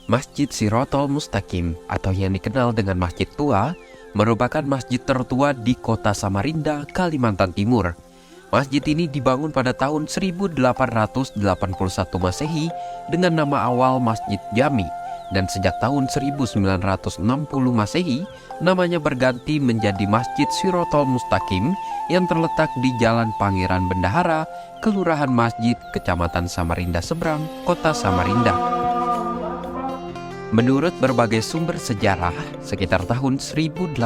Masjid Shirathol Mustaqim atau yang dikenal dengan Masjid Tua merupakan masjid tertua di kota Samarinda, Kalimantan Timur. Masjid ini dibangun pada tahun 1881 Masehi dengan nama awal Masjid Jami, dan sejak tahun 1960 Masehi namanya berganti menjadi Masjid Shirathol Mustaqim yang terletak di Jalan Pangeran Bendahara, Kelurahan Masjid, Kecamatan Samarinda Seberang, Kota Samarinda. Menurut berbagai sumber sejarah, sekitar tahun 1880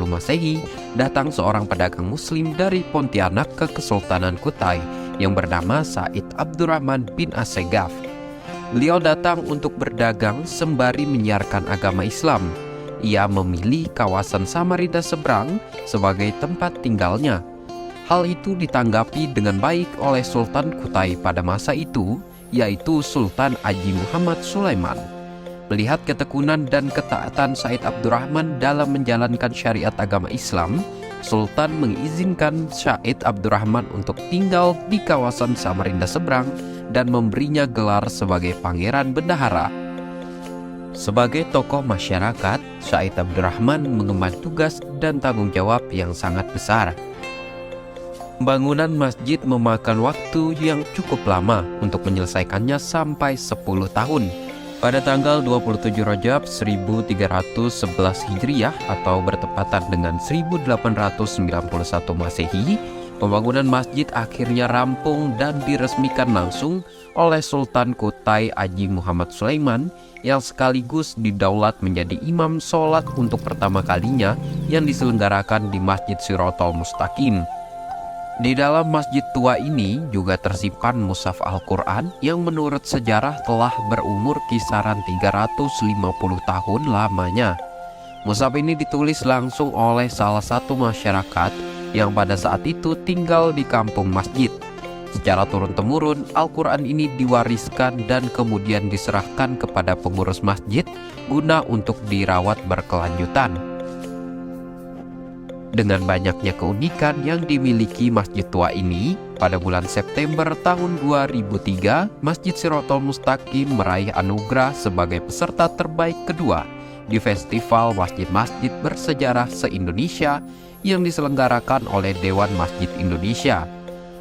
Masehi, datang seorang pedagang muslim dari Pontianak ke Kesultanan Kutai yang bernama Said Abdurrahman bin Assegaf. Beliau datang untuk berdagang sembari menyiarkan agama Islam. Ia memilih kawasan Samarinda Seberang sebagai tempat tinggalnya. Hal itu ditanggapi dengan baik oleh Sultan Kutai pada masa itu, yaitu Sultan Haji Muhammad Sulaiman. Melihat ketekunan dan ketaatan Said Abdurrahman dalam menjalankan syariat agama Islam, Sultan mengizinkan Said Abdurrahman untuk tinggal di kawasan Samarinda Seberang dan memberinya gelar sebagai Pangeran Bendahara. Sebagai tokoh masyarakat, Said Abdurrahman mengemban tugas dan tanggung jawab yang sangat besar. Pembangunan masjid memakan waktu yang cukup lama untuk menyelesaikannya sampai 10 tahun. Pada tanggal 27 Rajab 1311 Hijriah atau bertepatan dengan 1891 Masehi, pembangunan masjid akhirnya rampung dan diresmikan langsung oleh Sultan Kutai Haji Muhammad Sulaiman yang sekaligus didaulat menjadi imam sholat untuk pertama kalinya yang diselenggarakan di Masjid Shirathol Mustaqim. Di dalam masjid tua ini juga tersimpan mushaf Al-Quran yang menurut sejarah telah berumur kisaran 350 tahun lamanya. Mushaf ini ditulis langsung oleh salah satu masyarakat yang pada saat itu tinggal di kampung masjid. Secara turun-temurun, Al-Quran ini diwariskan dan kemudian diserahkan kepada pengurus masjid guna untuk dirawat berkelanjutan. Dengan banyaknya keunikan yang dimiliki masjid tua ini, pada bulan September tahun 2003, Masjid Shirathol Mustaqim meraih anugerah sebagai peserta terbaik kedua di Festival Masjid-Masjid Bersejarah se-Indonesia yang diselenggarakan oleh Dewan Masjid Indonesia.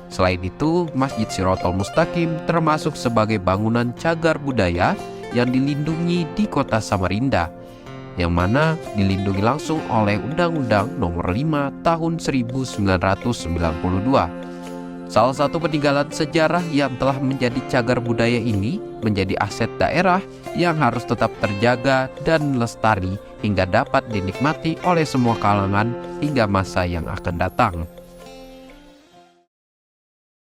Selain itu, Masjid Shirathol Mustaqim termasuk sebagai bangunan cagar budaya yang dilindungi di kota Samarinda, yang mana dilindungi langsung oleh Undang-Undang Nomor 5 Tahun 1992. Salah satu peninggalan sejarah yang telah menjadi cagar budaya ini menjadi aset daerah yang harus tetap terjaga dan lestari hingga dapat dinikmati oleh semua kalangan hingga masa yang akan datang.